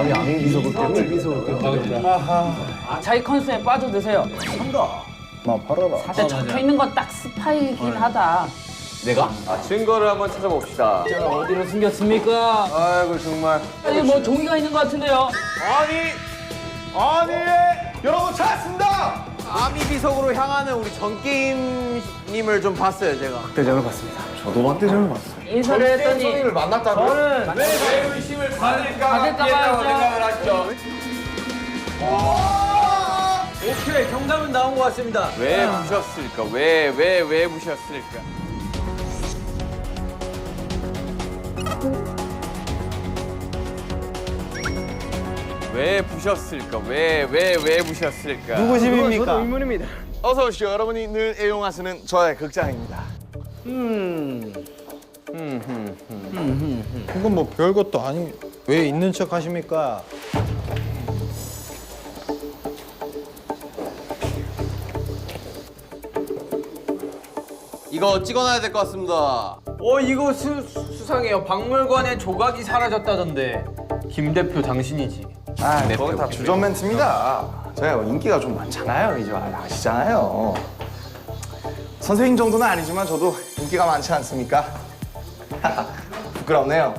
아미 비석을 자기 컨셉에 빠져드세요. 나 팔아라. 근데 적혀 있는 건 딱 스파이긴 하다. 내가? 증거를 한번 찾아봅시다. 저 어디로 숨겼습니까? 아이고 정말. 여기 뭐 종이가 있는 것 같은데요. 아니 여러분 찾았습니다. 아미 비석으로 향하는 우리 전게임님을 좀 봤어요 제가. 박대장을 봤습니다. 저도 박대장을 봤어요. 인사를 했더니 선생님을 만났다고요? 저는 왜 의심을 받을까 받을까 봐요. 생각을 하시죠. 오케이 정답은 나온 것 같습니다. 왜 부셨을까? 왜 부셨을까? 왜 부셨을까? 왜 부셨을까? 누구 집입니까? 저도 의문입니다. 어서 오시죠. 여러분이 늘 애용하시는 저의 극장입니다. 이건 뭐 별것도 아니. 왜 있는 척 하십니까? 이거 찍어놔야 될 것 같습니다. 이거 수상해요. 박물관에 조각이 사라졌다던데. 김 대표 당신이지. 아, 그건 다 주전 멘트입니다. 제가 인기가 좀 많잖아요. 이제 아시잖아요. 선생님 정도는 아니지만 저도 인기가 많지 않습니까? 부끄럽네요.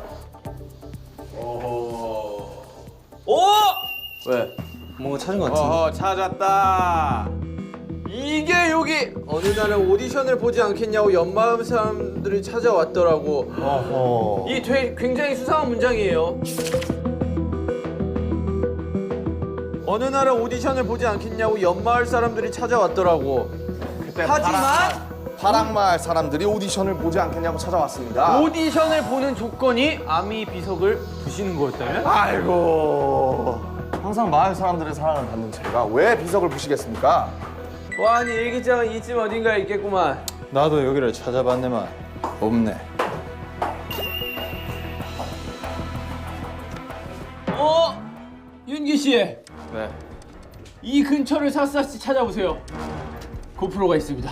왜? 뭔가 찾은 것 같은데. 어허 찾았다. 이게 여기 어느 날에 오디션을 보지 않겠냐고 연마음 사람들이 찾아왔더라고. 어허. 이 굉장히 수상한 문장이에요. 어느 날에 오디션을 보지 않겠냐고 연마을 사람들이 찾아왔더라고. 하지만 파랑마을 사람들이 오디션을 보지 않겠냐고 찾아왔습니다. 오디션을 보는 조건이 아미 비석을 부시는 거였다면? 아이고. 항상 마을 사람들의 사랑을 받는 제가 왜 비석을 부시겠습니까? 와, 니 일기장은 이쯤 어딘가에 있겠구만. 나도 여기를 찾아봤네만. 없네. 윤기 씨. 네. 이 근처를 샅샅이 찾아보세요. 고프로가 있습니다.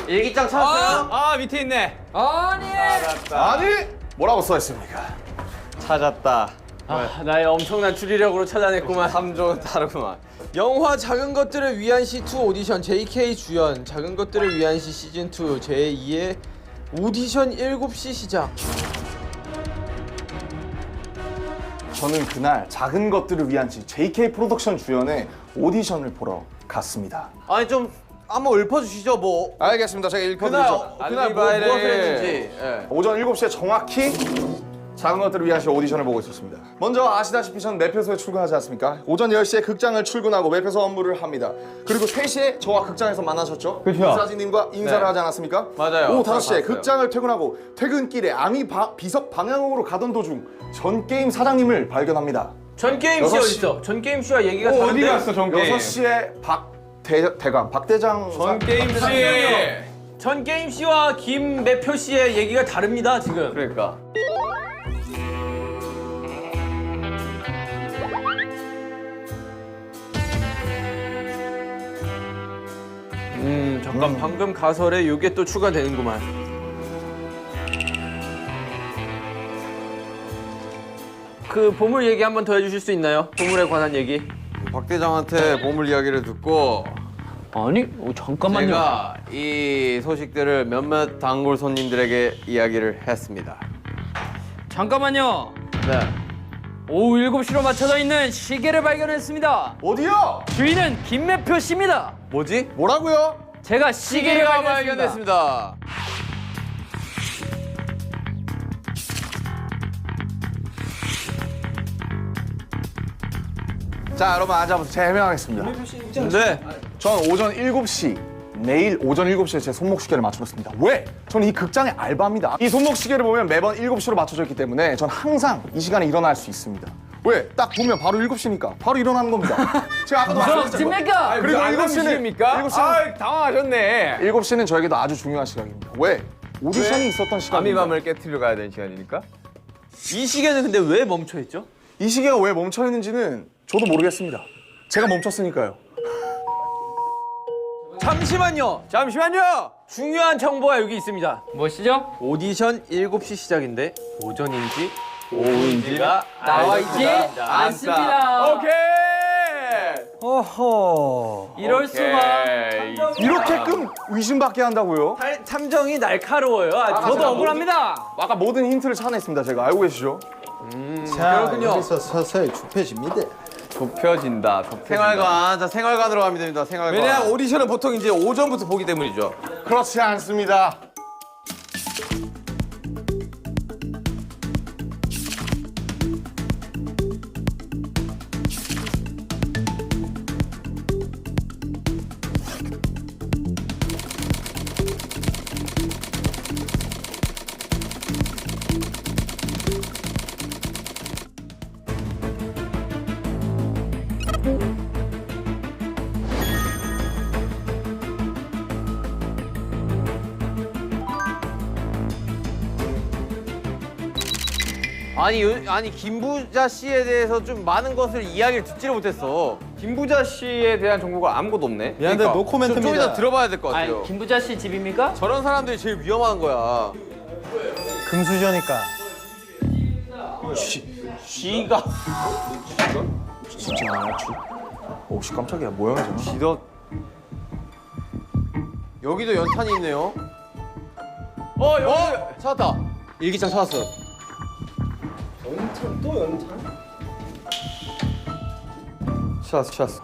일기장 찾았어요? 아, 밑에 있네. 아니. 아니! 뭐라고 써있습니까? 찾았다. 나의 엄청난 추리력으로 찾아냈구만. 삼조는 다르구만. 영화 작은 것들을 위한 시2 오디션 JK 주연 작은 것들을 위한 시 시즌2 제2의 오디션 7시 시작. 저는 그날 작은 것들을 위한 JK 프로덕션 주연의 오디션을 보러 갔습니다. 아니 좀 한번 읊어주시죠 뭐. 알겠습니다. 제가 그날 읽어드리죠. 무엇을 했는지. 예. 오전 7시에 정확히 작은 것들을 위한 오디션을 보고 있었습니다. 먼저 아시다시피 전 매표소에 출근하지 않습니까? 오전 10시에 극장을 출근하고 매표소 업무를 합니다. 그리고 3시에 저와 극장에서 만나셨죠? 그렇죠. 이사진님과 인사를 네. 하지 않았습니까? 맞아요. 오후 저 5시에 봤어요. 극장을 퇴근하고 퇴근길에 아미 비석 방향으로 가던 도중 전 게임 사장님을 발견합니다. 전게임 씨 여섯 어디 시. 있어? 전게임 씨와 얘기가 다른데? 어디 갔어 전게임? 6시에 박대장 전게임 씨. 전게임 씨와 김매표 씨의 얘기가 다릅니다 지금. 그러니까. 잠깐 방금 가설에 이게 또 추가되는구만. 그 보물 얘기 한 번 더 해주실 수 있나요? 보물에 관한 얘기. 박 대장한테 보물 이야기를 듣고 아니, 잠깐만요. 제가 이 소식들을 몇몇 단골 손님들에게 이야기를 했습니다. 잠깐만요. 네. 오후 7시로 맞춰져 있는 시계를 발견했습니다. 어디요? 주인은 김매표 씨입니다. 뭐지? 뭐라고요? 제가 시계를 시계가 발견했습니다. 발견됐습니다. 자, 여러분 앉아보세요. 제가 해명하겠습니다. 네. 전 오전 7시, 내일 오전 7시에 제 손목시계를 맞춰놓습니다. 왜? 저는 이 극장의 알바입니다. 이 손목시계를 보면 매번 7시로 맞춰져 있기 때문에 전 항상 이 시간에 일어날 수 있습니다. 왜? 딱 보면 바로 7시니까 바로 일어나는 겁니다. 제가 아까도 말씀드렸잖아요. 집니까? 그리고 7시입니까? 7시는, 당황하셨네. 7시는 저에게도 아주 중요한 시각입니다. 왜? 오디션이 있었던 시간입니다. 아미밤을 깨트려 가야 되는 시간이니까. 이 시계는 근데 왜 멈춰 있죠? 이 시계가 왜 멈춰 있는지는 저도 모르겠습니다. 제가 멈췄으니까요. 잠시만요. 중요한 정보가 여기 있습니다. 무엇이죠? 오디션 7시 시작인데 오전인지 오은지가 나와 있지 않습니다. 오케이. 어허. 이럴 수가. 이렇게끔 의심받게 한다고요? 탐정이 날카로워요. 저도 억울합니다. 아까 모든 힌트를 찾아냈습니다. 제가 알고 계시죠? 자, 그렇군요. 여기서 서서히 좁혀집니다. 좁혀진다. 생활관, 자 생활관으로 가면 됩니다. 생활관. 왜냐면 오디션은 보통 이제 오전부터 보기 때문이죠. 그렇지 않습니다. 아니 김부자 씨에 대해서 좀 많은 것을 이야기를 듣지를 못했어. 김부자 씨에 대한 정보가 아무것도 없네. 미안한데 좀 노코멘트입니다. 좀 이따 들어봐야 될 것 같아요. 아니, 김부자 씨 집입니까? 저런 사람들이 제일 위험한 거야. 금수저니까. 쥐가 오씨 깜짝이야. 뭐야 저거? 쥐더. 여기도 연탄이 있네요. 여기 찾았다. 일기장 찾았어. 찾았어.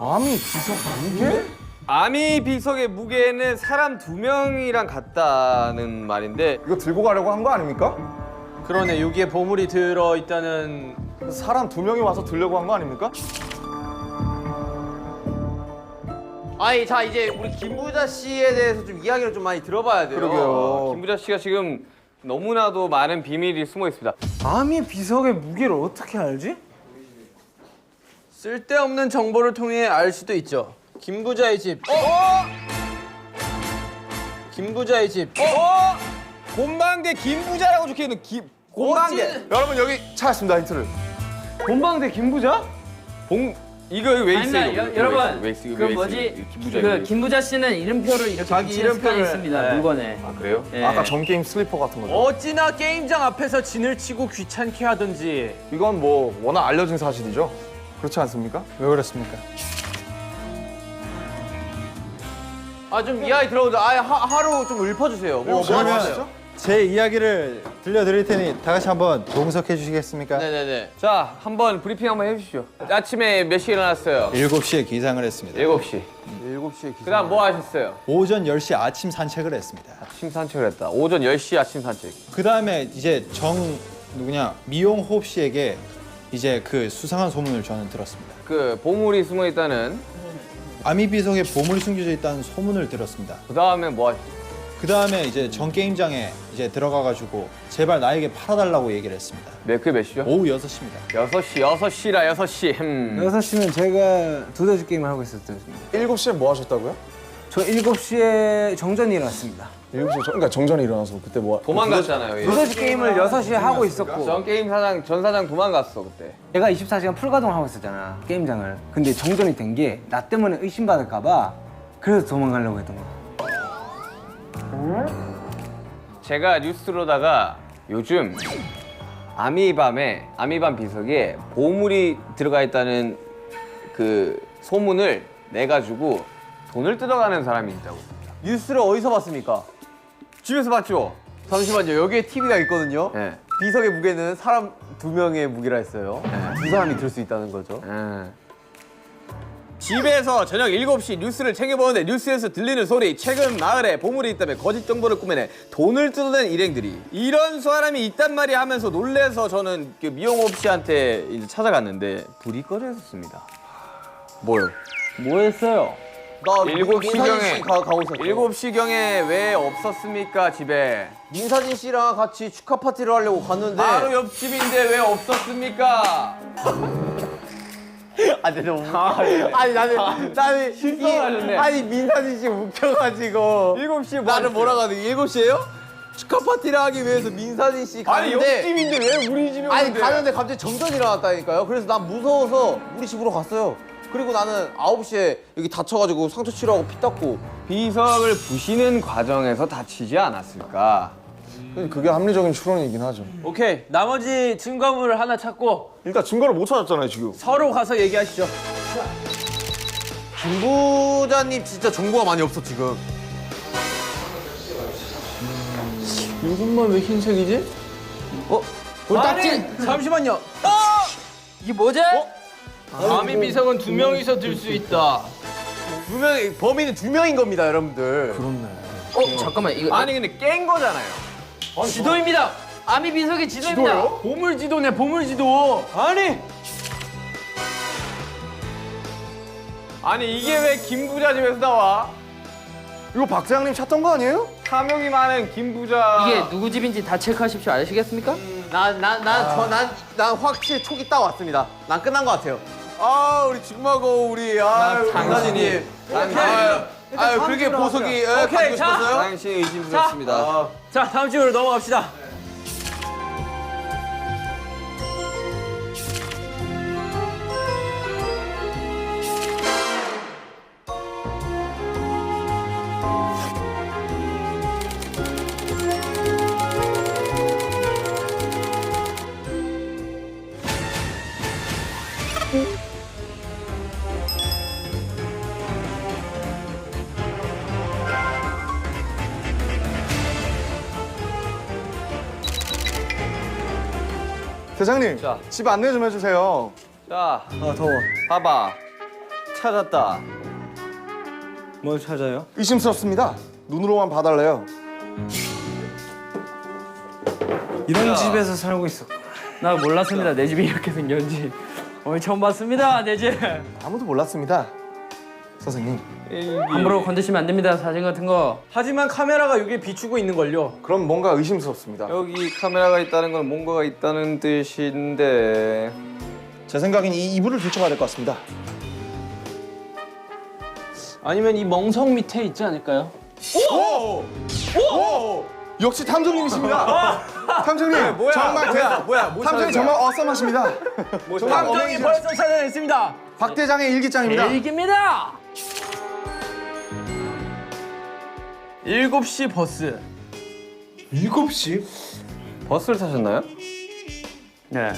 아미 비석의 무게는 사람 2명이랑 같다는 말인데 이거 들고 가려고 한 거 아닙니까? 그러네. 여기에 보물이 들어 있다는. 사람 2명이 와서 들려고 한 거 아닙니까? 아니 자 이제 우리 김부자 씨에 대해서 좀 이야기를 좀 많이 들어봐야 돼요. 그러게요. 김부자 씨가 지금 너무나도 많은 비밀이 숨어 있습니다. 아미 비석의 무게를 어떻게 알지? 쓸데없는 정보를 통해 알 수도 있죠. 김부자의 집. 김부자의 집. 곤방대 김부자라고 적혀있는 곤방대. 여러분 여기 찾았습니다 힌트를. 본방대 김부자? 이거 왜 있어요? 아닙니다. 이거? 여러분, 왜 있어요? 그 왜 뭐지? 있어요? 김부자 그 김부자 씨는 이름표를 이렇게 자기 붙이는 습관이 이름표를, 있습니다. 네. 물건에. 아 그래요? 예. 아까 전 게임 슬리퍼 같은 거죠. 어찌나 게임장 앞에서 진을 치고 귀찮게 하든지. 이건 뭐 워낙 알려진 사실이죠. 그렇지 않습니까? 왜 그렇습니까? 아 좀 이야기 들어보자. 하루 좀 읊어주세요. 뭐 그러면 하시죠? 제 이야기를 들려드릴 테니 다 같이 한번 동석해 주시겠습니까? 네네네. 자, 한번 브리핑 한번 해주시죠. 아침에 몇 시에 일어났어요? 7시에 기상을 했습니다. 7시. 7시에 기상. 그 다음 뭐 하셨어요? 오전 10시 아침 산책을 했습니다. 아침 산책을 했다. 오전 10시 아침 산책. 그 다음에 이제 미용호흡 씨에게 이제 그 수상한 소문을 저는 들었습니다. 그 보물이 숨어 있다는. 아미비석에 보물이 숨겨져 있다는 소문을 들었습니다. 그 다음에 뭐 하셨어요? 그 다음에 이제 전 게임장에 이제 들어가가지고 제발 나에게 팔아달라고 얘기를 했습니다. 그게 몇 시죠? 오후 6시입니다. 6시라 6시. 6시면 제가 두더지 게임을 하고 있었던 중입니다. 7시에 뭐 하셨다고요? 저 7시에 정전이 일어났습니다. 7시에 그러니까 정전에 일어나서 그때 뭐 도망갔잖아요. 얘. 두더지 게임을 6시에 하고 있었고 전 게임 사장, 전 사장 도망갔어 그때. 내가 24시간 풀가동을 하고 있었잖아, 게임장을. 근데 정전이 된 게 나 때문에 의심받을까 봐 그래서 도망가려고 했던 거야. 제가 뉴스로다가 요즘 아미밤 비석에 보물이 들어가 있다는 그 소문을 내가지고 돈을 뜯어가는 사람이 있다고. 뉴스를 어디서 봤습니까? 집에서 봤죠? 잠시만요. 여기에 TV가 있거든요. 예. 비석의 무게는 사람 2명의 무게라 했어요. 두 사람이 들 수 있다는 거죠. 예. 집에서 저녁 7시 뉴스를 챙겨보는데 뉴스에서 들리는 소리, 최근 마을에 보물이 있다며 거짓 정보를 꾸며내 돈을 뜯어낸 일행들이 이런 사람이 있단 말이 하면서 놀래서 저는 그 미용업 씨한테 이제 찾아갔는데 불이 꺼져 있었습니다. 뭘? 뭐 했어요? 나 7시경에 가고 있었죠. 7시경에 왜 없었습니까 집에? 민사진 씨랑 같이 축하 파티를 하려고 갔는데 바로 옆집인데 왜 없었습니까? 아니 너무 아니 나는 실성하셨네. 아니 민사진 씨 웃겨가지고 7시에 나를 뭐라고 하는 7시에요? 축하 파티를 하기 위해서 민사진 씨 아니 가는데 옆집인데 왜 우리 집에 아니 오는데? 가는데 갑자기 정전이 일어났다니까요. 그래서 난 무서워서 우리 집으로 갔어요. 그리고 나는 9시에 여기 다쳐가지고 상처 치료하고 피 닦고 비석을 부시는 과정에서 다치지 않았을까? 그게 합리적인 추론이긴 하죠. 오케이, 나머지 증거물을 하나 찾고 일단 증거를 못 찾았잖아요 지금. 서로 가서 얘기하시죠. 김 부자님 진짜 정보가 많이 없어 지금. 이것만 왜 흰색이지? 아니, 잠시만요. 이게 뭐지? 아미 비석은 2명이서 들 수 있다. 범인은 2명인 겁니다, 여러분들. 잠깐만 이거 아니 근데 깬 거잖아요. 지도입니다. 아미 비석의 지도입니다. 보물 지도네, 보물 지도. 아니 이게 왜 김부자 집에서 나와? 이거 박 대장님 찾던 거 아니에요? 탐욕이 많은 김부자. 이게 누구 집인지 다 체크하십시오. 아시겠습니까? 난 확실히 촉이 따왔습니다. 난 끝난 것 같아요. 아 우리 직마고 우리 장관님. 그렇게 보석이 가지고 자. 싶었어요? 당신 의심스럽습니다. 자 다음 질문으로 넘어갑시다. 대장님, 집 안내 좀 해주세요. 자, 더워. 봐봐. 찾았다. 뭘 찾아요? 의심스럽습니다. 눈으로만 봐달래요. 이런 집에서 살고 있어. 나 몰랐습니다. 내 집이 이렇게 생겼는지. 오늘 처음 봤습니다. 내 집. 아무도 몰랐습니다. 선생님. 함부로 건드시면 안 됩니다. 사진 같은 거. 하지만 카메라가 여기 비추고 있는 걸요. 그럼 뭔가 의심스럽습니다. 여기 카메라가 있다는 건 뭔가가 있다는 뜻인데. 제 생각엔 이 이불을 들춰가야 될 것 같습니다. 아니면 이 멍석 밑에 있지 않을까요? 역시 탐정님이십니다. 탐정님, 정말 탐정님 정말 어썸하십니다. 정말 탐정이 어메이징. 벌써 찾아냈습니다. 박 대장의 일기장입니다. 일기입니다. 7시 버스. 7시? 버스를 타셨나요? 네.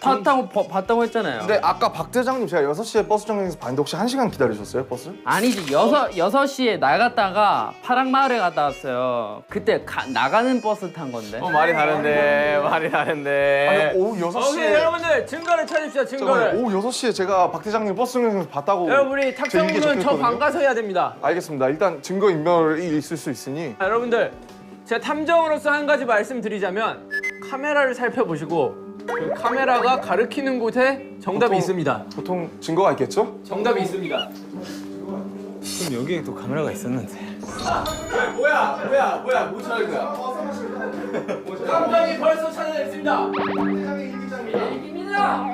탔다고 봤다고 했잖아요. 근데 아까 박 대장님 제가 6시에 버스 정류장에서 봤는데 혹시 1시간 기다리셨어요, 버스? 아니지. 6시에 나갔다가 파랑마을에 갔다 왔어요. 그때 나가는 버스 탄 건데. 말이 다른데. 말이 다른데. 아니, 오후 6시에 오케이, 여러분들 증거를 찾읍시다. 증거를. 오후 6시에 제가 박 대장님 버스 정류장에서 봤다고 여러분 우리 제 일기에 탁정문은 저 적혀있거든요. 방 가서 해야 됩니다. 알겠습니다. 일단 증거 인멸이 있을 수 있으니 자, 여러분들 제가 탐정으로서 한 가지 말씀드리자면 카메라를 살펴보시고 그 카메라가 가리키는 곳에 정답이 보통- 있습니다. 보통 증거가 있겠죠? 정답이 있습니다. 그럼 여기에 또 카메라가 있었는데. 뭐야 못 찾을 거야. 탐정이 벌써 찾아냈습니다. 일기입니다.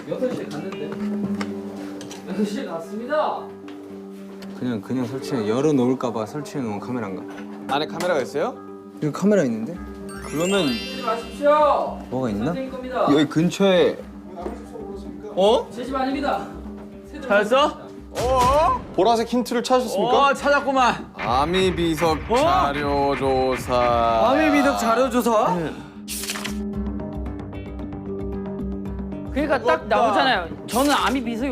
6시에 갔는데. 6시에 갔습니다. 그냥 설치해 열어놓을까봐 설치해놓은 카메라인가? 안에 카메라가 있어요? 여기 카메라 있는데? 그러면 하지 마십시오. 뭐가 있나? 선생님 겁니다. 여기 근처에 제 집 아닙니다. 찾았어? 보라색 힌트를 찾으셨습니까? 찾았구만. 아미 비석 자료 조사. 아미 비덕 자료 조사? 그러니까 딱 나오잖아요. 저는 아미 비석이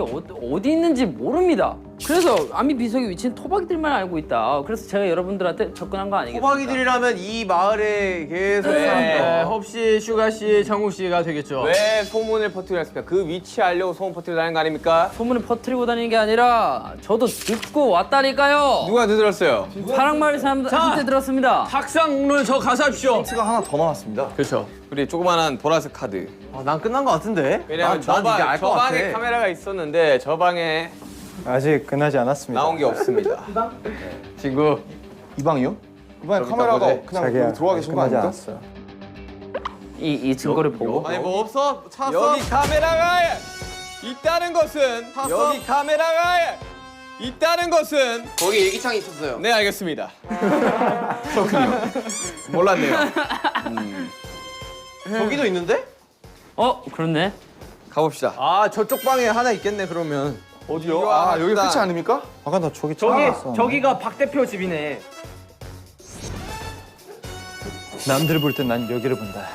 어디 있는지 모릅니다. 그래서 아미 비석의 위치는 토박이들만 알고 있다. 그래서 제가 여러분들한테 접근한 거 아니겠습니까? 호박이들이라면 이 마을에 계속 네, 사는 홉씨, 슈가씨, 정욱씨가 되겠죠. 왜 소문을 퍼뜨리려 했습니까? 그 위치 알려고 소문 퍼뜨리라는 거 아닙니까? 소문을 퍼뜨리고 다니는 게 아니라 저도 듣고 왔다니까요. 누가 들었어요? 파랑마을 사람들한테 들었습니다. 탁상 오늘 저 가서 하십시오. 힌트가 하나 더 나왔습니다. 그렇죠. 우리 조그만한 보라색 카드. 난 끝난 것 같은데? 왜냐면 난 이제 알 저 것 같아. 방에 카메라가 있었는데 저 방에 아직 끝나지 않았습니다. 나온 게 없습니다. 친구. 이 방이요? 이 방에 저기 카메라가 있다고 그냥 자기야, 여기 들어와 계신 거 끝나지 아닙니까? 않았어요. 이 증거를 보고 아니 뭐 없어? 찾았어? 여기 카메라가 있다는 것은 여기 카메라가 있다는 것은 거기 일기장이 있었어요. 네 알겠습니다. 그렇군요. 몰랐네요. 저기도 있는데? 그렇네. 가봅시다. 아 저쪽 방에 하나 있겠네 그러면. 어디요? 아, 여기 끝이 아닙니까? 아까 나 저기 찾아왔어. 저기가 박 대표 집이네. 남들 볼 땐 난 여기를 본다.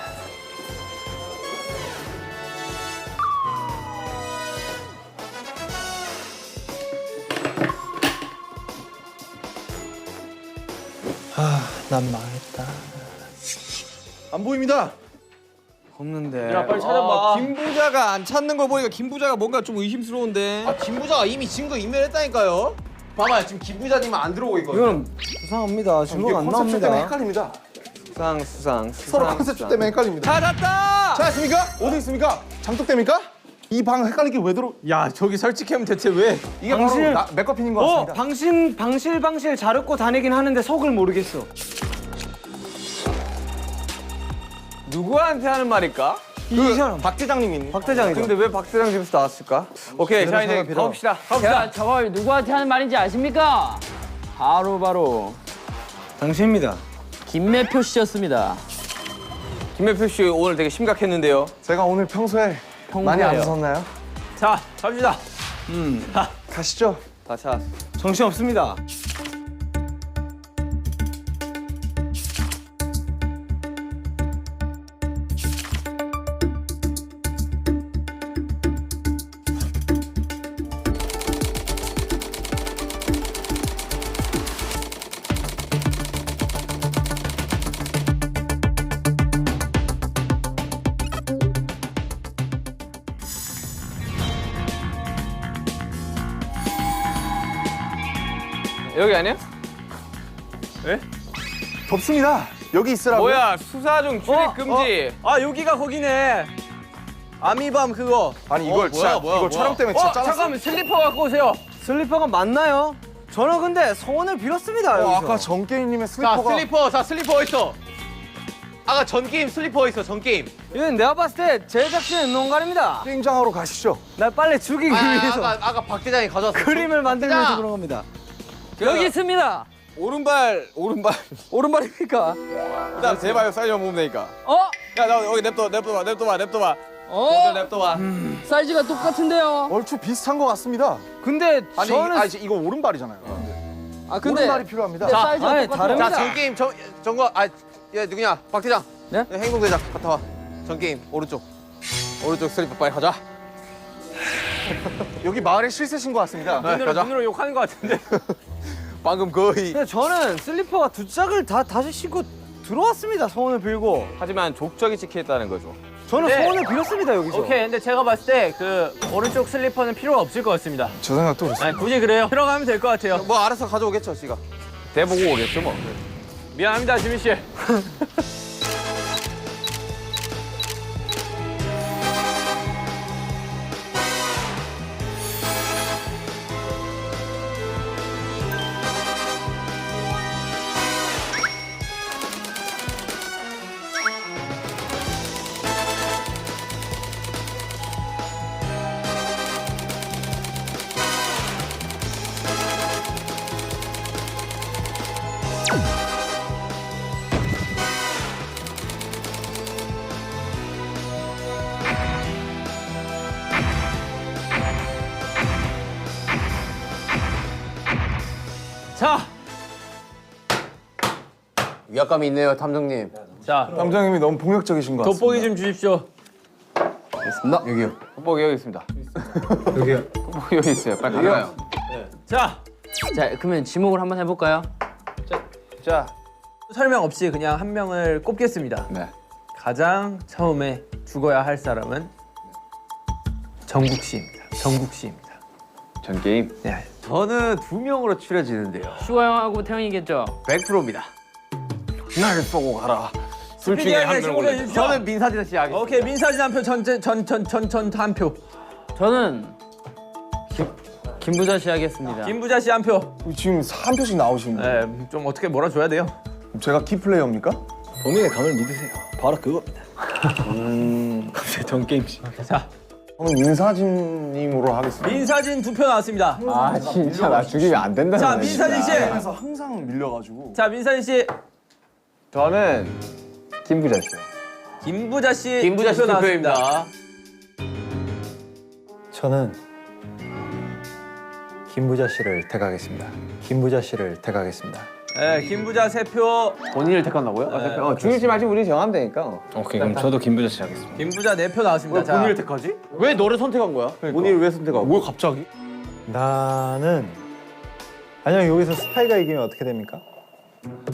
난 망했다. 안 보입니다. 없는데. 빨리 찾아봐. 김부자가 안 찾는 걸 보니까 김부자가 뭔가 좀 의심스러운데. 아 김부자가 이미 증거 인멸했다니까요. 봐봐요 지금 김부자님은 안 들어오고 있거든요. 이건 수상합니다. 증거가 안 컨셉 때문에 나옵니다. 헷갈립니다. 수상. 서로 컨셉 때문에 헷갈립니다. 찾았다. 찾았습니까? 어디 있습니까? 장독대입니까? 이 방 헷갈리게 왜 들어? 야 저기 설치하면 대체 왜? 이게 바로 맥커핀인 것 같습니다. 방실 잘 얻고 다니긴 하는데 속을 모르겠어. 누구한테 하는 말일까? 이 사람. 박 대장님이 박 대장이죠. 근데 왜 박대장 집에서 나왔을까? 오케이 자 이제 가봅시다. 제가 저걸 누구한테 하는 말인지 아십니까? 바로 당신입니다. 김매표 씨였습니다. 김매표 씨 오늘 되게 심각했는데요. 제가 오늘 평소에 많이 안 웃었나요? 자 갑시다. 가시죠. 다 찾았어. 정신 없습니다. 여기 아니야? 덥습니다. 여기 있으라고요? 뭐야 수사 중 출입 금지. 아 여기가 거기네. 아미밤 그거. 아니 이걸 진짜 이거 촬영 때문에 진짜 잘랐어. 잠깐만 슬리퍼 갖고 오세요. 슬리퍼가 맞나요? 저는 근데 소원을 빌었습니다. 여기서. 아까 정게임님의 자 슬리퍼가 슬리퍼 어디 있어? 아까 전 게임 슬리퍼 있어 전 게임. 이건 내가 봤을 때 제작진의 농간입니다. 게임장하러 가시죠. 날 빨리 죽이기 위해서 아까 박 대장이 가져왔어. 그림을 만들면서 박대장! 그런 겁니다. 여기 있습니다. 오른발입니까? 일단 제발 사이즈 보면 되니까. 야나 여기 냅둬봐. 냅둬봐. 사이즈가 똑같은데요. 얼추 비슷한 것 같습니다. 근데 아니, 저는 아니 이거 오른발이잖아요. 근데 오른발이 필요합니다. 사이즈가 아니, 똑같아요. 다릅니다. 자전 게임 정거 얘 누구냐? 박 대장. 네? 행동 대장 갔다 와. 전 게임 오른쪽 슬리퍼 빨리 가자. 여기 마을에 실세신 것 같습니다. 눈으로 욕하는 것 같은데. 방금 거의. 근데 저는 슬리퍼가 두 짝을 다시 신고 들어왔습니다. 소원을 빌고. 하지만 족적이 찍혀있다는 거죠. 저는 네. 소원을 빌었습니다. 여기서. 오케이, 근데 제가 봤을 때 그 오른쪽 슬리퍼는 필요 없을 것 같습니다. 저 생각도 그렇습니다. 아니, 굳이 그래요. 들어가면 될 것 같아요. 뭐 알아서 가져오겠죠 씨가. 대보고 오겠죠 뭐. 미안합니다, 지민 씨. 자, 위압감이 있네요 탐정님. 자, 남장님이 너무 폭력적이신 것 같습니다. 돋보기 좀 주십시오. 됐습니다. 여기요. 돋보기 여기 있습니다. 여기요. 돋보기 여기 있어요. 빨리 가요. 자, 자, 그러면 지목을 한번 해볼까요? 자. 설명 없이 그냥 한 명을 꼽겠습니다. 네. 가장 처음에 죽어야 할 사람은 정국 씨입니다. 정국 씨입니다. 전 게임. 네. 저는 2명으로 추려지는데요. 슈가 형하고 태형이겠죠? 100%입니다. 날 쏘고 가라. 둘 중에 한 명을 골라요. 저는 민사진 씨 하겠습니다. 오케이, 민사진 한 표, 전 한 표. 저는 김부자 씨 하겠습니다. 김부자 씨 한 표. 지금 한 표씩 나오시는 거예요. 네, 좀 어떻게 몰아줘야 돼요. 제가 키플레이어입니까? 본인의 감을 믿으세요. 바로 그겁니다. 갑자기 전 게임씨. 자, 저는 민사진님으로 하겠습니다. 민사진 2표 나왔습니다. 아 진짜 나 죽이면 안 된다. 자, 민사진 씨. 그래서 항상 밀려가지고. 자, 민사진 씨. 저는 김부자 씨요. 김부자 씨. 김부자 씨 2표 나왔습니다. 2표입니다. 저는 김부자 씨를 택하겠습니다. 김부자 씨를 택하겠습니다. 네, 김부자 3표. 본인을 택한다고요? 죽일지 말지 우리 정하면 되니까. 오케이 그럼 저도 김부자 씨 하겠습니다. 김부자 4표 나왔습니다. 자, 본인을 택하지? 왜 너를 선택한 거야? 본인을 왜 선택하고? 뭘 갑자기? 나는 아니요 여기서 스파이가 이기면 어떻게 됩니까?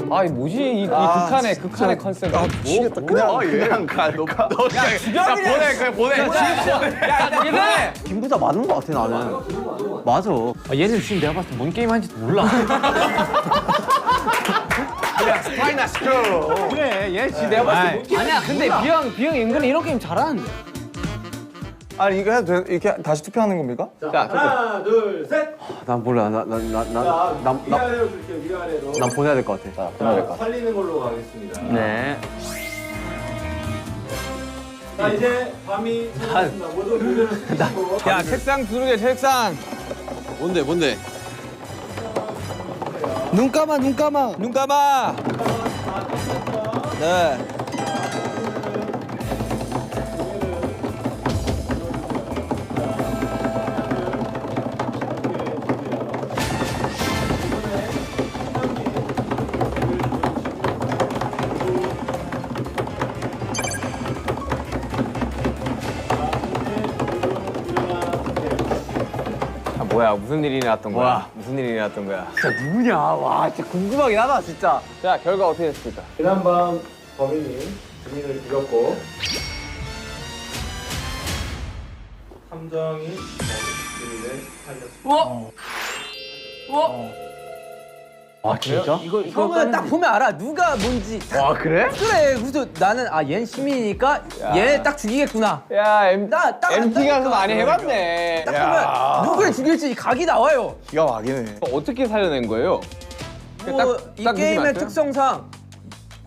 아 뭐지 이 극한의 컨셉. 미치겠다. 그냥 갈까? 김부자 맞는 거 같아 나는. 맞아. 얘는 지금 내가 봤을 때 뭔 게임 하는지도 몰라. 스파이나 시켜. 그래 얘 지금 내가 봤을 때 아니야 근데 비형 은근히 이런 게임 잘하는데. 아니 이거 해도 돼? 이렇게 다시 투표하는 겁니까? 난 몰라 난 보내야 될 것 같아. 네. 야 책상 두르게 책상. 뭔데? 눈 감아. 네. 뭐야 무슨 일이 일어났던 거야? 무슨 일이 일어났던 거야? 진짜 누구냐? 와 진짜 궁금하긴 하다 진짜. 자 결과 어떻게 됐습니까? 지난밤 범인이 주민을 죽였고 함정이 주민을 살렸습니다. 아 진짜? 형은 딱 보면 알아. 누가 뭔지. 와 그래? 그래. 그래서 나는 얘는 시민이니까 얘 딱 죽이겠구나. 야 딱 MT가 안다니까. 많이 해봤네. 딱 보면 누구를 죽일지 각이 나와요. 기가 막히네. 어떻게 살려낸 거예요? 이 딱 게임의 않았어요? 특성상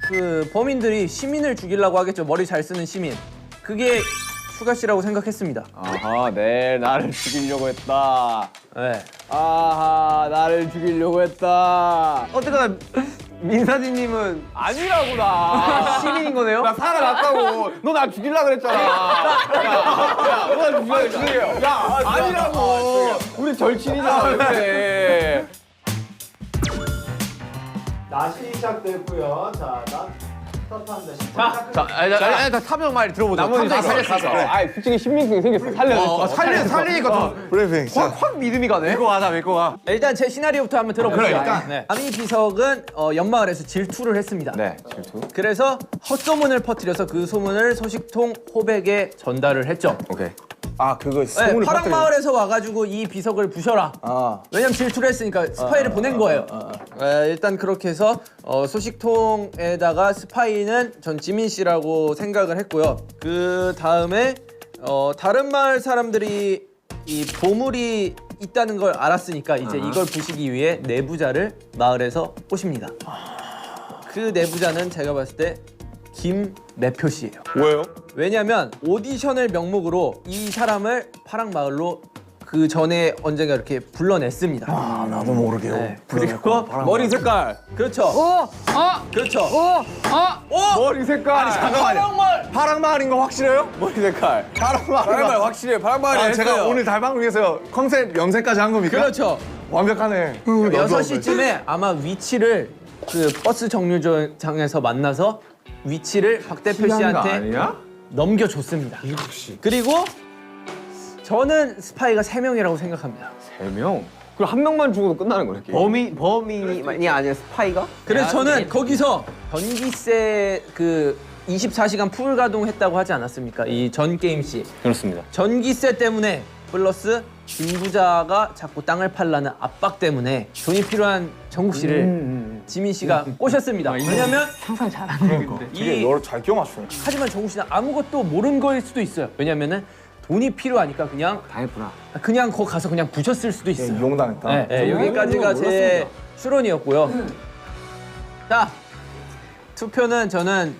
그 범인들이 시민을 죽이려고 하겠죠. 머리 잘 쓰는 시민. 그게 슈가 씨라고 생각했습니다. 아하, 네, 나를 죽이려고 했다. 네. 아하, 나를 죽이려고 했다. 어쨌거나 민사진님은 아니라고 나. 시민인 거네요? 나 살아났다고. 너 나 죽이려고 그랬잖아. 야, 너나 죽이려고. 야, 아니라고. 우리 절친이잖아, 그래. 낫이 시작됐고요. 자, 낫 스타트합니다. 자, 탐정 말 들어보자. 나머지 다 살렸어. 아, 솔직히 신빙성이 생겼어. 살려냈어. 살리니까 좀 브레이핑. 확 믿음이 가네. 믿고 가. 일단 제 시나리오부터 한번 들어볼게요. 그래, 일단. 네. 아미 비석은 연마을에서 질투를 했습니다. 네, 질투. 그래서 헛소문을 퍼뜨려서 그 소문을 소식통 호백에 전달을 했죠. 오케이. 아 그거 네, 소문을 파랑마을에서 와가지고 이 비석을 부셔라. 왜냐면 질투를 했으니까 스파이를 보낸 거예요. 일단 그렇게 해서 소식통에다가 스파이는 전 지민 씨라고 생각을 했고요. 그 다음에 다른 마을 사람들이 이 보물이 있다는 걸 알았으니까 이제 이걸 부시기 위해 내부자를 마을에서 꼬십니다. 그 내부자는 제가 봤을 때 김매표 씨예요. 왜요? 왜냐면 오디션을 명목으로 이 사람을 파랑마을로 그 전에 언젠가 이렇게 불러냈습니다. 아 나도 모르게요. 네. 그리고 머리 색깔. 그렇죠. 그렇죠. 머리 색깔. 파랑마을. 파랑마을인 거 확실해요? 머리 색깔. 파랑마을. 파랑마을 확실해. 파랑마을이 아, 했어요. 제가 오늘 달방을 위해서 컨셉 염색까지 한 겁니까? 그렇죠. 완벽하네. 6시쯤에 아마 위치를 그 버스 정류장에서 만나서 위치를 박 대표 씨한테 아니야? 넘겨줬습니다. 7시. 그리고 저는 스파이가 3명이라고 생각합니다. 3명? 그럼 한 명만 죽어도 끝나는 거네. 범인이 아니라 스파이가? 그래서 저는 거기서 전기세 그 24시간 풀 가동했다고 하지 않았습니까? 이 전 게임 씨. 그렇습니다. 전기세 때문에 플러스 김부자가 자꾸 땅을 팔라는 압박 때문에 돈이 필요한 정국 씨를 지민 씨가 꼬셨습니다. 왜냐면 상상 잘하네 근데. 되게 너를 잘 끼워 맞추네. 하지만 정국 씨는 아무것도 모르는 거일 수도 있어요. 왜냐면은 돈이 필요하니까 그냥 거기 가서 그냥 부셨을 수도 있어요. 이용당했다. 네, 네, 여기까지가 제 추론이었고요. 자, 투표는 저는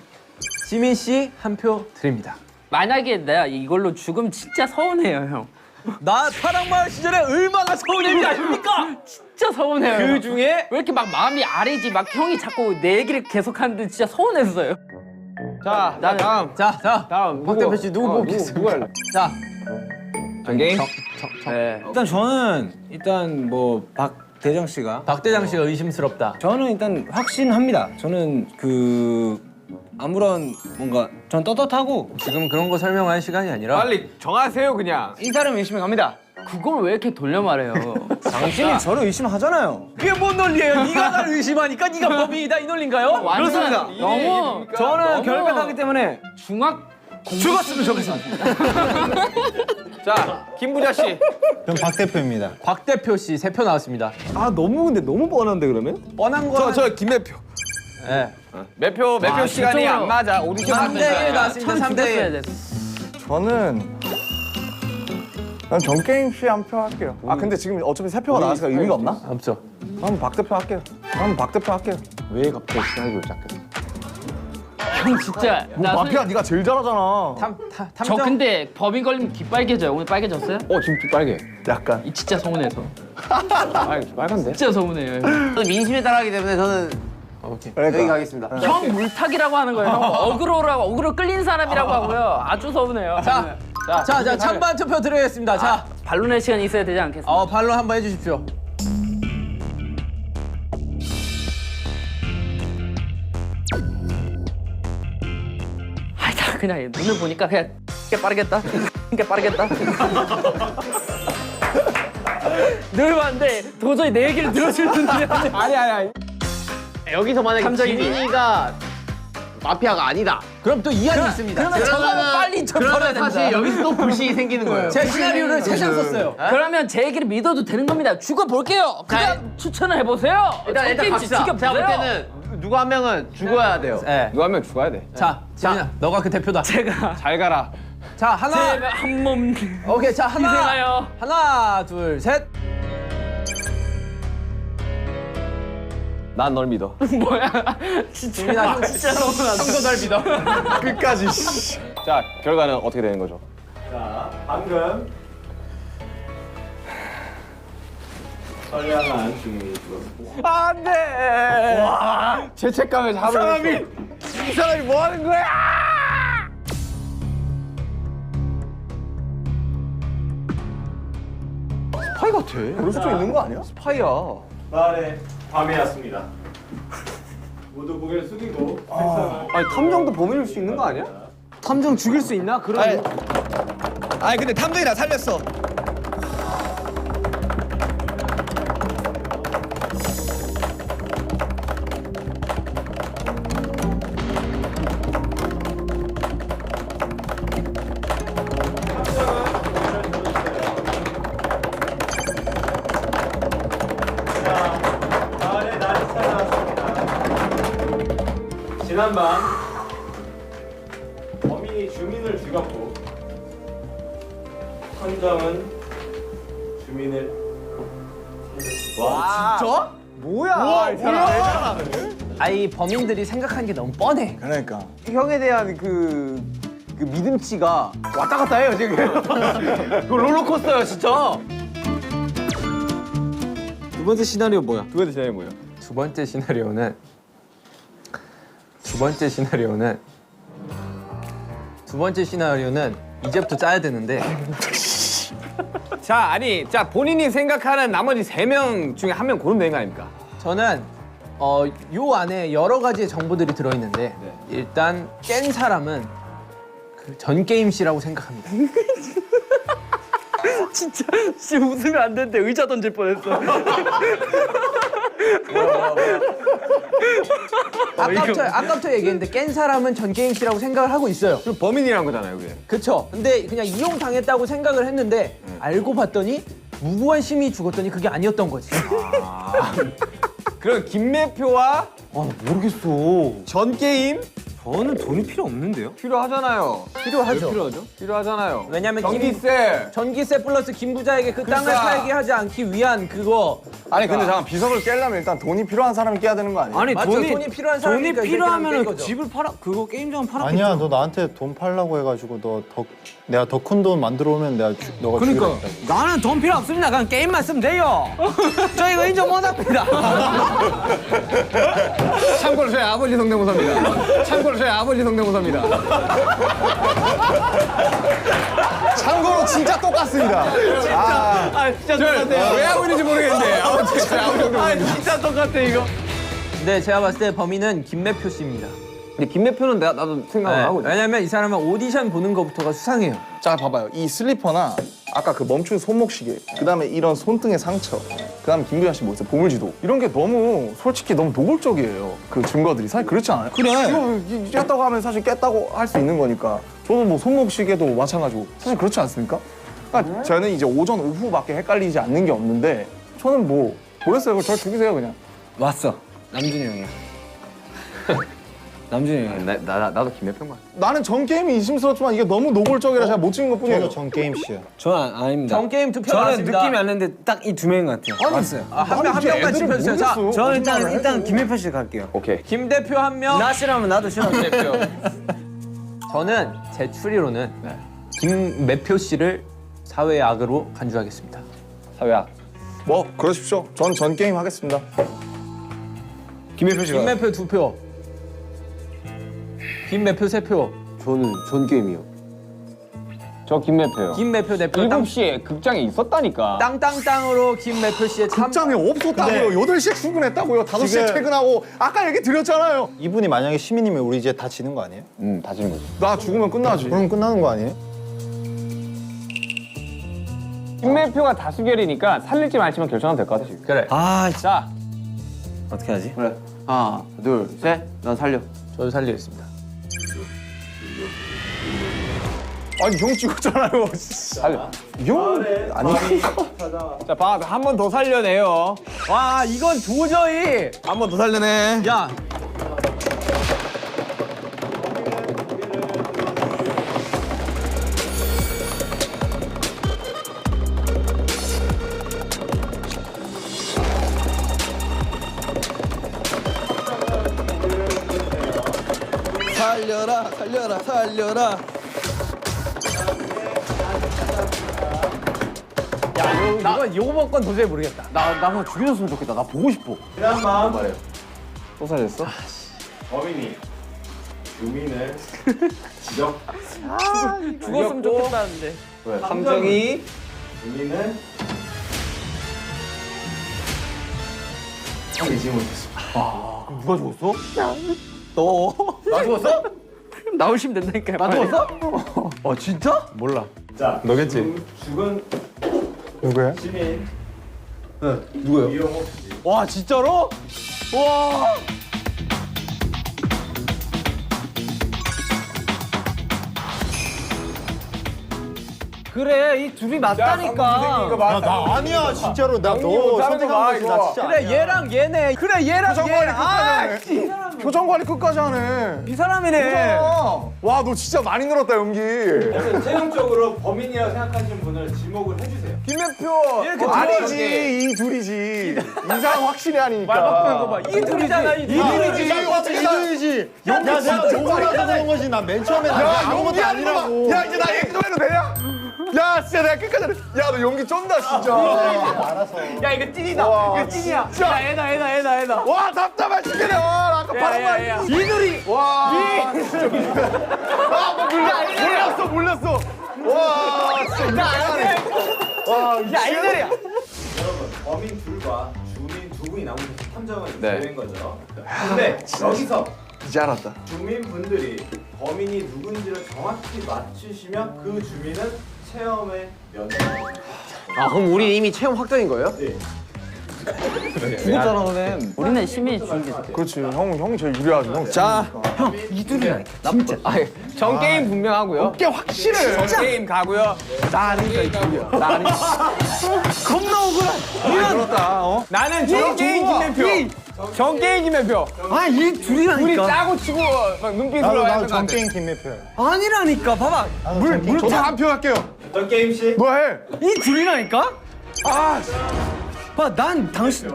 지민 씨 한 표 드립니다. 만약에 내가 이걸로 죽으면 진짜 서운해요 형. 나 파랑마을 시절에 얼마나 서운했는지 아십니까? 진짜 서운해요. 그 형. 중에 왜 이렇게 막 마음이 아리지 막 형이 자꾸 내 얘기를 계속하는데 진짜 서운했어요. 자, 나는 다음. 다음 박 대표 씨 누구 뽑겠습니까? 자, 전게임? 일단 저는 뭐 박대장 씨가 박대장 씨가 의심스럽다. 저는 일단 확신합니다. 저는 아무런 뭔가 전 떳떳하고 지금 그런 거 설명할 시간이 아니라 빨리 정하세요 그냥. 인사를 의심해 갑니다. 그걸 왜 이렇게 돌려 말해요? 당신이 저를 의심하잖아요. 그게 뭔 논리예요? 네가 날 의심하니까 네가 법이다 이 논리인가요? 그렇습니다. 너무 저는 결백하기 때문에 중학 죽었으면 좋겠습니다. 자 김부자 씨. 전 박 대표입니다. 곽 대표 씨 3표 나왔습니다. 아 근데 너무 뻔한데 그러면? 뻔한 거. 저 김매표. 네. 매표 시간이 진짜로. 안 맞아. 오디션 3대1 나왔습니다. 참 3대1. 저는 난 정게임 씨 한 표 할게요. 아 근데 지금 어차피 3표가 나왔으니까 의미가 없나? 없죠. 그럼 박 대표 할게요. 왜 갑자기 시나리오를 시작했어? 형 진짜 나 마피아 네가 제일 잘하잖아. 저 탐정. 근데 법인 걸리면 귀 빨개져요. 오늘 빨개졌어요? 지금 좀 빨개. 약간. 이 진짜 서운해서. 빨간데? 진짜 서운해요. 민심에 따라하기 때문에 저는 그러니까. 여기 가겠습니다. 형 물타기라고 하는 거예요. 형 어그로 끌린 사람이라고 하고요. 아주 서운해요. 자, 찬반 투표 드리겠습니다. 자, 반론의 시간이 있어야 되지 않겠습니까? 반론 한번 해주십시오. 아, 그냥 눈을 보니까 그냥 꽤 빠르겠다. 꽤 빠르겠다. 늘 봤는데 도저히 내 얘기를 들어줄 준지 아니. 여기서 만약에 감정이입. 지민이가 마피아가 아니다. 그럼 또 이한이 있습니다. 그러면 저는 빨리 접근해야 그러면 됩니다. 사실 여기서 또 불신이 생기는 거예요. 제 시나리오를 3장 썼어요. 그러면 제 얘기를 믿어도 되는 겁니다. 죽어볼게요. 그냥 추천을 해보세요. 일단 게임치 갑시다. 제가 볼 죽여보세요. 때는 누구 한 명은 죽어야 돼요. 네. 누가 한 명 죽어야 돼. 자, 지민아, 너가 그 대표다. 제가 잘 가라. 자, 하나. 한몸 오케이, 자, 희생하여. 하나, 둘, 셋. 난 널 믿어. 뭐야? 진짜 지민아, 형 진짜 서운하다. 형도 날 믿어. 끝까지. 자 결과는 어떻게 되는 거죠? 자, 방금 선량한 주민이 죽었습니다. 안돼. 죄책감을 잡으면서. 이 사람이 뭐 하는 거야? 스파이 같아. 그럴 수도 있는 거 아니야? 스파이야. 마을의 밤이었습니다. 모두 고개를 숙이고 책상을 아니 탐정도 범인일 수 있는 거 아니야? 탐정 죽일 수 있나? 그런. 아니 근데 탐정이 나 살렸어. 마을의 날이 찾아왔습니다. 지난밤 범인이 주민을 죽였고 탐정은 주민을 진짜? 뭐야? 아이 범인들이 생각하는 게 너무 뻔해. 그러니까. 형에 대한 그 믿음치가 왔다 갔다 해요 지금. 그 롤러코스터야 진짜. 두 번째 시나리오 뭐야? 두 번째 제일 뭐예요? 두 번째 시나리오는 이제부터 짜야 되는데 자 본인이 생각하는 나머지 3명 중에 한 명 고르면 되는 거 아닙니까? 저는 요 안에 여러 가지의 정보들이 들어있는데 일단 깬 사람은 그 전 게임 씨라고 생각합니다. 진짜 웃으면 안 되는데 의자 던질 뻔했어. 아까부터 얘기했는데 깬 사람은 전 게임 씨라고 생각을 하고 있어요. 그럼 범인이란 거잖아요 그게. 그쵸? 근데 그냥 이용당했다고 생각을 했는데 알고 봤더니 무고한 시민이 죽었더니 그게 아니었던 거지. 그럼 김매표와 모르겠어. 전 게임 저는 돈이 필요 없는데요? 필요하잖아요. 필요하죠. 필요하잖아요. 왜냐면 전기세. 전기세 플러스 김 부자에게 그 땅을 팔게 하지 않기 위한 그거. 아니 근데 잠깐 비석을 깨려면 일단 돈이 필요한 사람이 깨야 되는 거 아니야? 아니 맞죠? 돈이 필요한 사람이니까 돈이 이 새끼랑 깬 필요하면 거죠. 집을 팔아 그거 게임장 팔아. 아니야 너 나한테 돈 팔라고 해가지고 내가 더 큰 돈 만들어 오면 너가 그러니까 주겠다. 나는 돈 필요 없습니다. 그냥 게임만 쓰면 돼요. 저 이거 인정 못합니다. 참 참고로 저희 아버지 성대모사입니다. 참고로 저희 아버지 성대모사입니다. 참고로 진짜 똑같습니다. 진짜 똑같아요. 왜 하고 있는지 모르겠는데 아무튼 저희 아버지 성대모사입니다. 진짜 똑같아 이거. 근데 제가 봤을 때 범인은 김매표 씨입니다. 근데 김매표는 나도 생각을 하고 있어. 왜냐면 이 사람은 오디션 보는 것부터가 수상해요. 자, 봐봐요. 이 슬리퍼나 아까 그 멈춘 손목시계, 그다음에 이런 손등의 상처, 그다음에 김도현 씨 뭐 있어요? 보물지도. 이런 게 너무 솔직히 너무 노골적이에요. 그 증거들이 사실 그렇지 않아요? 그래. 이거 깼다고 하면 사실 깼다고 할 수 있는 거니까. 저도 뭐 손목시계도 마찬가지고 사실 그렇지 않습니까? 그러니까 저는 이제 오전 오후밖에 헷갈리지 않는 게 없는데 저는 뭐 모르겠어요. 저 죽이세요 그냥. 왔어. 남준이 형이야. 남준이 형이야. 나도 김매표인 것 같아. 나는 전 게임이 의심스럽지만 이게 너무 노골적이라 제가 못 찍은 것뿐이에요. 저도 전 게임 씨요. 저는 아닙니다. 전 게임 투표 저는 나왔습니다. 느낌이 왔는데 딱 이 두 명 같아요. 왔어요. 한 명만 짚어주세요. 자, 저는 일단 김혜표 씨 갈게요. 오케이. 김 대표 한 명. 나 싫으면 나도 싫어. 대표. 저는 제 추리로는 김매표 씨를 사회의 악으로 간주하겠습니다. 사회야. 뭐 그러십시오. 전 전 게임 하겠습니다. 김혜표 씨가. 김매표 2표. 김매표 3표. 저는 전 게임이요. 저 김매표요. 김매표 대표 땅, 7시에 극장에 있었다니까. 땅땅땅으로 김매표 씨의 참. 극장에 없었다고요. 8시에 출근했다고요. 5시에 지금- 퇴근하고 아까 얘기 드렸잖아요. 이분이 만약에 시민이면 우리 이제 다 지는 거 아니에요? 다지는 거지. 나 죽으면 끝나지. 그럼 끝나는 거 아니에요? 김매표가 다수결이니까 살릴지 말지만 결정하면 될 것 같아 지금. 그래. 아, 자, 어떻게 하지? 그래. 하나, 둘, 셋. 난 살려. 저도 살리겠습니다. 아니 형 찍었잖아요. 살려. 형 아니 자, 한 번 더 살려내요. 와, 이건 도저히. 한 번 더 살려내. 야, 살려라, 살려라, 살려라. 이건 요번 건 도저히 모르겠다. 나 한번 죽여줬으면 좋겠다. 나 보고 싶어. 지난 밤 또 살렸어? 범인이 주민을 지적 죽었으면 좋겠다는데. 왜? 함정이 주민을 누가 죽었어? 나 죽었어? 나오시면 된다니까요. 나 죽었어? 진짜? 몰라. 자 너겠지? 죽은 누구야? 시민 누구요? 이용호 씨 와, 진짜로? 와. 그래, 이 둘이 맞다니까. 나 아니야, 진짜로. 나 너 선택한 거지, 나 진짜. 그래, 얘랑 얘네. 그래, 얘랑 표정 얘. 관리 끝까지 하네. 표정 관리 끝까지 하네. 이 사람이네. 와, 너 진짜 많이 늘었다 연기. 그래서 최종적으로 범인이라고 생각하시는 분을 지목을 해주세요. 김매표. 이렇게 아니지 이 둘이지. 인상 확실히 하니까. 이 둘이잖아, 이 둘. 어떻게 이들이지. 야, 내가 욕을 하서 그런 거지. 나 맨 처음에 나 아무것도 아니라고. 야 이제 나 얘기 좀 해도 되냐? 야 진짜 내가 끝까지 안 해. 야 너 연기 쩐다 진짜. 야, 이거 찐이다. 이거 찐이야. 야, 애다. 와 답답해 죽겠네. 와, 나 아까 바람 말. 이 둘이. 와. 아뭐 몰랐어. 와 진짜 이상하네. 와 야, 이 둘이야. 여러분 범인 둘과 주민 두 분이 남은 탐정은 되는 거죠. 근데 여기서 이제 알았다. 주민분들이 범인이 누군지를 정확히 맞추시면 그 주민은 체험에 면제됩니다. 아 그럼 우리 이미 체험 확정인 거예요? 네. 죽었잖아 너네. 우리는 시민이 죽이게 돼. 그렇지 형이 제일 유리하지 형. 자, 전 게임 분명하고요. 꽤 확실해. 전 게임 가고요. 겁나 억울해. 그렇다. 나는 전 게임 김매표. 전 게임 김매표. 아, 이 둘이라니까. 우리 짜고 치고 막 눈빛으로 나도 하는 거 전 같아. 게임 김매표야. 아니라니까. 봐봐. 저도 한 표 할게요. 어떤 게임씩? 너 해. 이 둘이라니까? 아, 봐, 난 당신,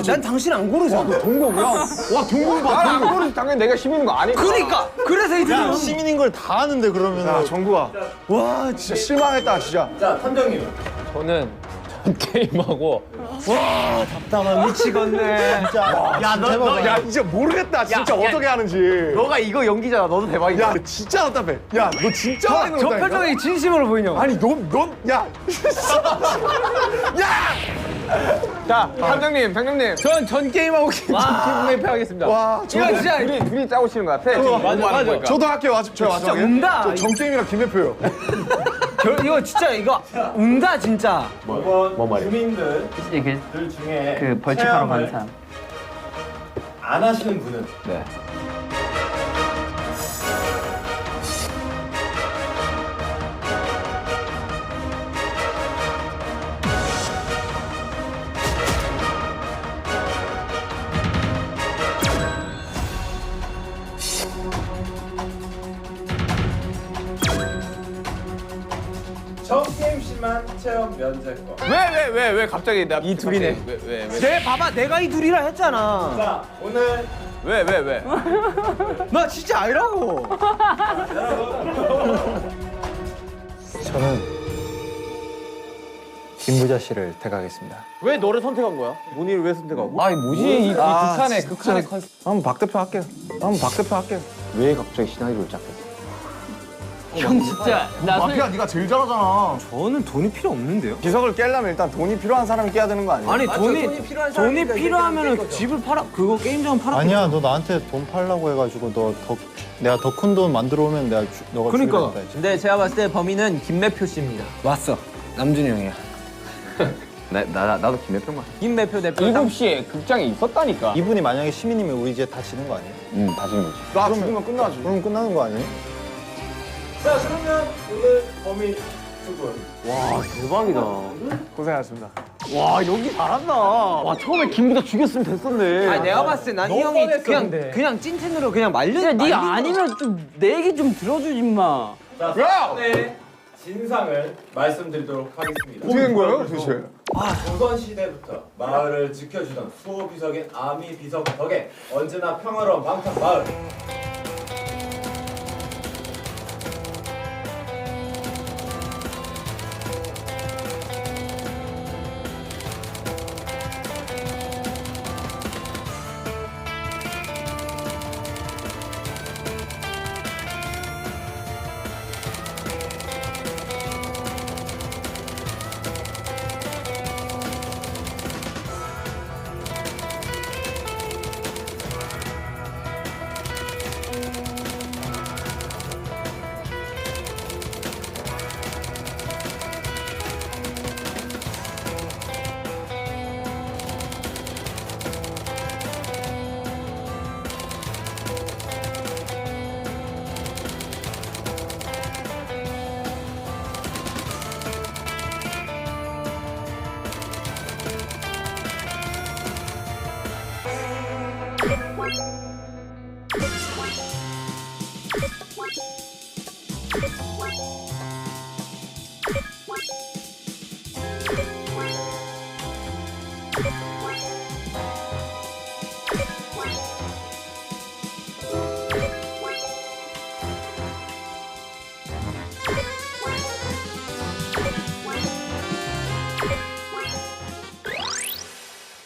난 당신 안 고르잖아. 동거구나. 와 동거 봐. 나안 고르지 당연히 내가 시민인 거 아니까. 그러니까, 그래서 이 야, 둘이. 시민인 걸 다 아는데 그러면. 야 정구야. 와, 진짜 실망했다 진짜. 자 탐정님 저는 전 게임하고 답답한 미치겠네. 진짜. 야 이제 모르겠다 진짜 어떻게 하는지. 너가 이거 연기잖아. 너도 대박이다. 야 진짜 답답해. 야 너 진짜 많이 저 놀았다니까. 표정이 진심으로 보이냐고. 아니 야. 자, 평정님. 전 게임하고 기분에 패하겠습니다. 와 이거 진짜 둘이 짜고 치는 것 같아. 맞아. 저도 할게요. 제가 마지막에. 운다. 저 정게임이랑 김대표요. 이거 진짜 이거 운다 진짜. 이번 주민들 중에 그 벌칙하러 체험을 가는 사람. 안 하시는 분은 전 게임실만 체험 면제권. 왜 갑자기 이 둘이네. 왜? 내 봐봐 내가 이 둘이라 했잖아. 자, 오늘 왜? 나 진짜 아니라고. 저는 김부자 씨를 택하겠습니다. 왜 너를 선택한 거야? 문희를 왜 선택하고? 아니 뭐지 이 극한의 컨셉. 한번 박 대표 할게요. 왜 갑자기 시나리오를 짰겠어? 형 진짜 나 마피아 네가 제일 잘하잖아. 저는 돈이 필요 없는데요. 비석을 깨려면 일단 돈이 필요한 사람이 깨야 되는 거 아니에요? 아니 돈이 그러니까 필요하면은 집을 팔아 그거 게임장 팔아. 아니야, 너 나한테 돈 팔라고 해가지고 내가 더 큰 돈 만들어 오면 너가 그러니까. 주게 된다 했지. 근데 제가 봤을 때 범인은 김매표 씨입니다. 왔어. 남준이 형이야. 나도 김혜평 같아. 김매표 대표. 7시에 극장에 있었다니까. 이분이 만약에 시민이면 우리 이제 다 지는 거 아니에요? 다 지는 거지. 나 죽으면 끝나지. 그럼 끝나는 거 아니에요? 자, 그러면 오늘 범인 두 분. 와 대박이다. 고생하셨습니다. 와 연기 잘한다. 와 처음에 김부자 죽였으면 됐었네. 아니 내가 봤을 때 난 이 형이 그냥 찐텐으로 그냥 야, 네가 아니면 좀 내 얘기 좀 들어주지 마. 자, 사건의 진상을 말씀드리도록 하겠습니다. 어떻게 된 거예요, 도대체? 조선시대부터 마을을 지켜주던 수호비석인 아미비석 덕에 언제나 평화로운 방탄 마을.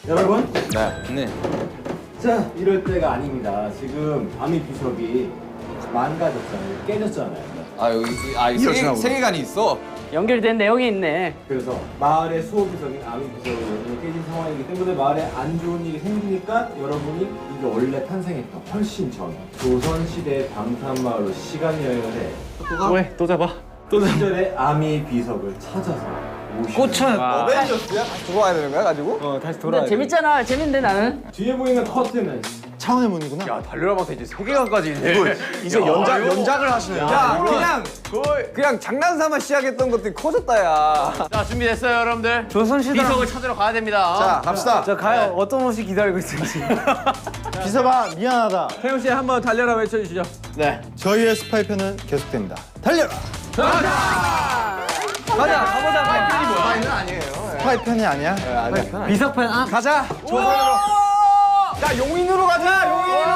여러분, 네. 자, 이럴 때가 아닙니다. 지금 아미비석이 망가졌잖아요. 깨졌잖아요. 여기 세계관이 있어. 연결된 내용이 있네. 그래서 마을의 수호비석인 아미비석이 여러분이 깨진 상황이기 때문에 마을에 안 좋은 일이 생기니까 여러분이 이게 원래 탄생했던 훨씬 전 조선시대의 방탄마을로 시간여행을 해. 왜? 또 잡아. 시절의 아미비석을 찾아서 꽂혀. 어벤져스야? 다시 돌아와야 되는 거야 가지고? 다시 근데 재밌잖아. 재밌는데 나는. 뒤에 보이는 커튼은 차원의 문이구나. 야 달려라 방서 이제 세계관까지 이제. 이제 연작을 하시네요. 야 그냥 장난삼아 시작했던 것들이 커졌다 야. 자 준비됐어요 여러분들. 조선시대. 비석을 찾으러 가야 됩니다. 자 갑시다. 저 가요. 어떤 옷이 기다리고 있을지. 비서봐, 미안하다. 태용 씨 한번 달려라 외쳐주시죠. 저희의 스파이편은 계속됩니다. 달려라! 가자. 가보자. 스파이는 아니에요. 스파이편이 아니야? 비석판 가자. 자 용인으로 가자. 용인으로.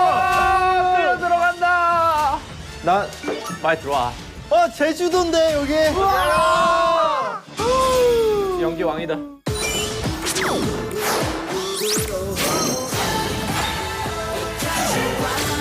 들어간다. 나, 빨리 들어와. 제주도인데, 여기. 연기 왕이다. my